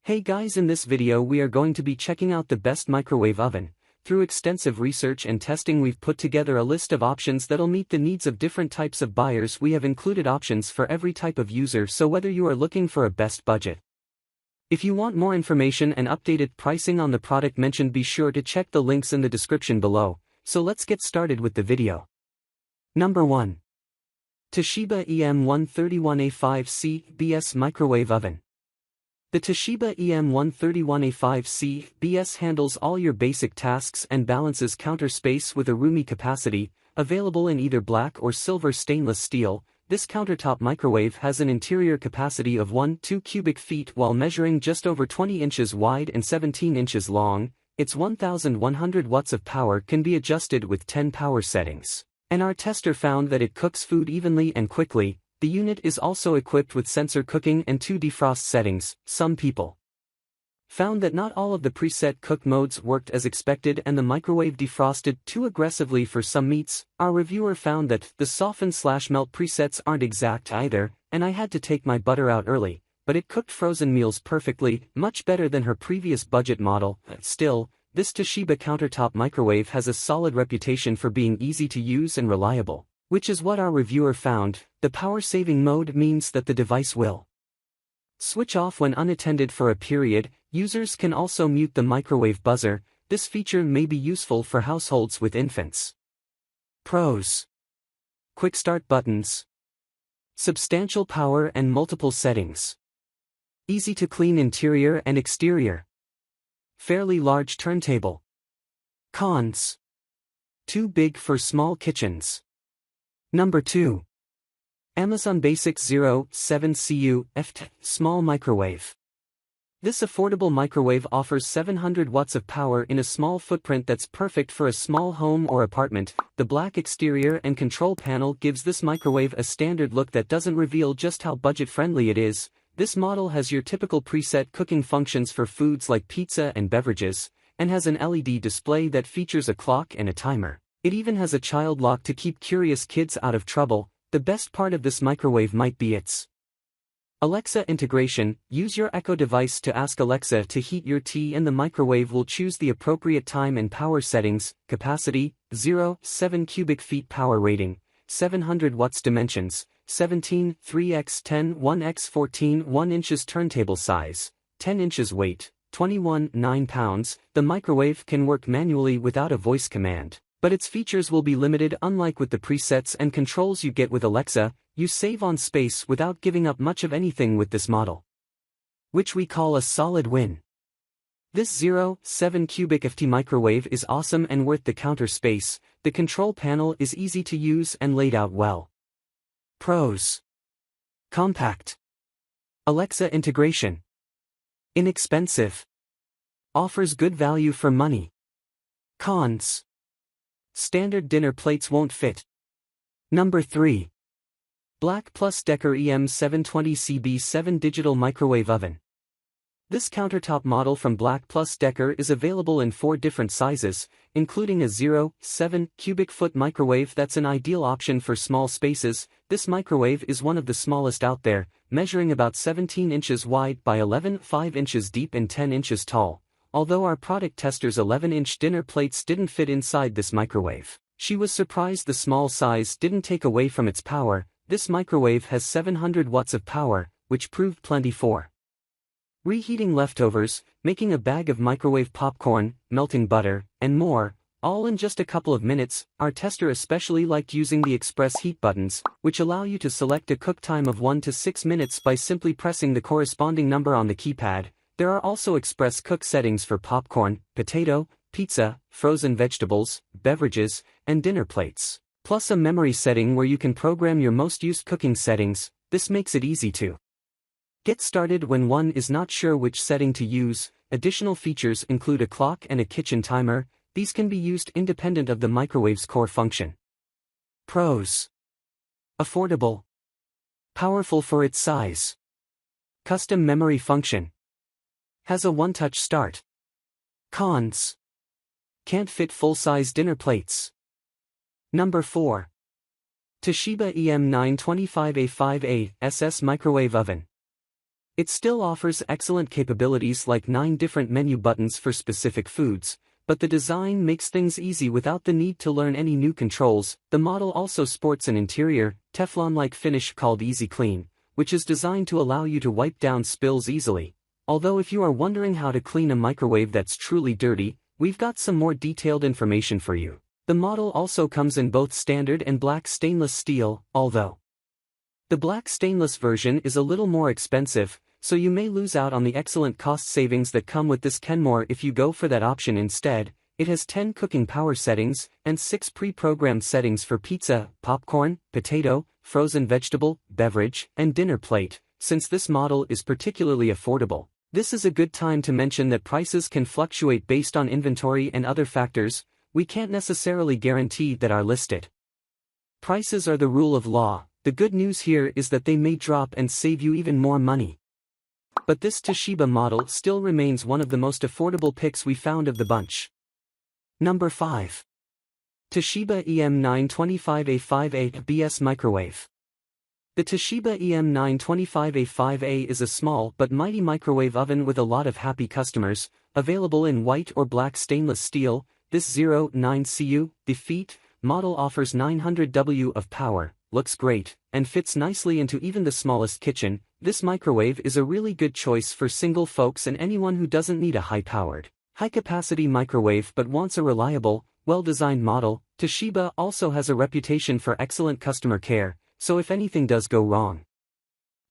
Hey guys, in this video we are going to be checking out the best microwave oven. Through extensive research and testing we've put together a list of options that'll meet the needs of different types of buyers. We have included options for every type of user, so whether you are looking for a best budget. If you want more information and updated pricing on the product mentioned, be sure to check the links in the description below. So let's get started with the video. Number 1. Toshiba EM131A5C BS Microwave Oven. The Toshiba EM131A5C BS handles all your basic tasks and balances counter space with a roomy capacity. Available in either black or silver stainless steel, this countertop microwave has an interior capacity of 1-2 cubic feet while measuring just over 20 inches wide and 17 inches long. Its 1100 watts of power can be adjusted with 10 power settings, and our tester found that it cooks food evenly and quickly. The unit is also equipped with sensor cooking and 2 defrost settings. Some people found that not all of the preset cook modes worked as expected and the microwave defrosted too aggressively for some meats. Our reviewer found that the soften/melt presets aren't exact either, and I had to take my butter out early, but it cooked frozen meals perfectly, much better than her previous budget model. Still, this Toshiba countertop microwave has a solid reputation for being easy to use and reliable, which is what our reviewer found. The power-saving mode means that the device will switch off when unattended for a period. Users can also mute the microwave buzzer. This feature may be useful for households with infants. Pros: quick start buttons, substantial power and multiple settings, easy to clean interior and exterior, fairly large turntable. Cons: too big for small kitchens. Number 2. Amazon Basic 07CU FT Small Microwave. This affordable microwave offers 700 watts of power in a small footprint that's perfect for a small home or apartment. The black exterior and control panel gives this microwave a standard look that doesn't reveal just how budget-friendly it is. This model has your typical preset cooking functions for foods like pizza and beverages, and has an LED display that features a clock and a timer. It even has a child lock to keep curious kids out of trouble. The best part of this microwave might be its Alexa integration. Use your Echo device to ask Alexa to heat your tea and the microwave will choose the appropriate time and power settings. Capacity: 0.7 cubic feet. Power rating: 700 watts. Dimensions: 17 3x10 1x14 1 inches. Turntable size: 10 inches. Weight: 21.9 pounds. The microwave can work manually without a voice command, but its features will be limited. Unlike with the presets and controls you get with Alexa, you save on space without giving up much of anything with this model, which we call a solid win. This 0.7 cubic FT microwave is awesome and worth the counter space. The control panel is easy to use and laid out well. Pros: compact, Alexa integration, inexpensive, offers good value for money. Cons: standard dinner plates won't fit. Number 3. BLACK+DECKER EM720CB7 Digital Microwave Oven. This countertop model from BLACK+DECKER is available in 4 different sizes, including a 0.7 cubic foot microwave that's an ideal option for small spaces. This microwave is one of the smallest out there, measuring about 17 inches wide by 11.5 inches deep and 10 inches tall. Although our product tester's 11-inch dinner plates didn't fit inside this microwave, she was surprised the small size didn't take away from its power. This microwave has 700 watts of power, which proved plenty for reheating leftovers, making a bag of microwave popcorn, melting butter, and more, all in just a couple of minutes. Our tester especially liked using the express heat buttons, which allow you to select a cook time of 1 to 6 minutes by simply pressing the corresponding number on the keypad. There are also express cook settings for popcorn, potato, pizza, frozen vegetables, beverages, and dinner plates, plus a memory setting where you can program your most used cooking settings. This makes it easy to get started when one is not sure which setting to use. Additional features include a clock and a kitchen timer. These can be used independent of the microwave's core function. Pros: affordable, powerful for its size, custom memory function, has a one-touch start. Cons: can't fit full-size dinner plates. Number 4. Toshiba EM925A5A SS Microwave Oven. It still offers excellent capabilities like 9 different menu buttons for specific foods, but the design makes things easy without the need to learn any new controls. The model also sports an interior, Teflon-like finish called Easy Clean, which is designed to allow you to wipe down spills easily. Although if you are wondering how to clean a microwave that's truly dirty, we've got some more detailed information for you. The model also comes in both standard and black stainless steel, although the black stainless version is a little more expensive, so you may lose out on the excellent cost savings that come with this Kenmore if you go for that option instead. It has 10 cooking power settings and 6 pre-programmed settings for pizza, popcorn, potato, frozen vegetable, beverage, and dinner plate. Since this model is particularly affordable, this is a good time to mention that prices can fluctuate based on inventory and other factors. We can't necessarily guarantee that our listed prices are the rule of law. The good news here is that they may drop and save you even more money. But this Toshiba model still remains one of the most affordable picks we found of the bunch. Number 5. Toshiba EM925A5A BS Microwave. The Toshiba EM925A5A is a small but mighty microwave oven with a lot of happy customers, available in white or black stainless steel. This 09CU, the feet, model offers 900 W of power, looks great, and fits nicely into even the smallest kitchen. This microwave is a really good choice for single folks and anyone who doesn't need a high-powered, high-capacity microwave but wants a reliable, well-designed model. Toshiba also has a reputation for excellent customer care, so if anything does go wrong,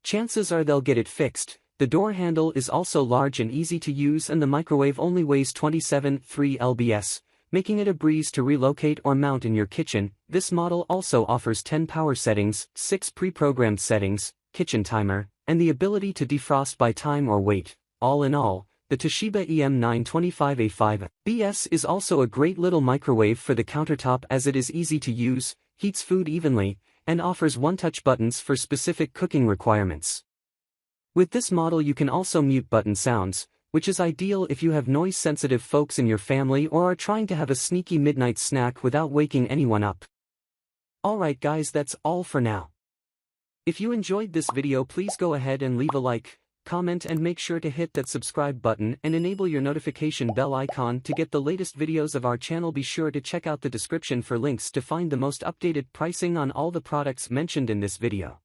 chances are they'll get it fixed. The door handle is also large and easy to use, and the microwave only weighs 27.3 lbs, making it a breeze to relocate or mount in your kitchen. This model also offers 10 power settings, 6 pre-programmed settings, kitchen timer, and the ability to defrost by time or weight. All in all, the Toshiba EM925A5 BS is also a great little microwave for the countertop, as it is easy to use, heats food evenly, and offers one-touch buttons for specific cooking requirements. With this model you can also mute button sounds, which is ideal if you have noise-sensitive folks in your family or are trying to have a sneaky midnight snack without waking anyone up. Alright guys, that's all for now. If you enjoyed this video, please go ahead and leave a like, comment, and make sure to hit that subscribe button and enable your notification bell icon to get the latest videos of our channel. Be sure to check out the description for links to find the most updated pricing on all the products mentioned in this video.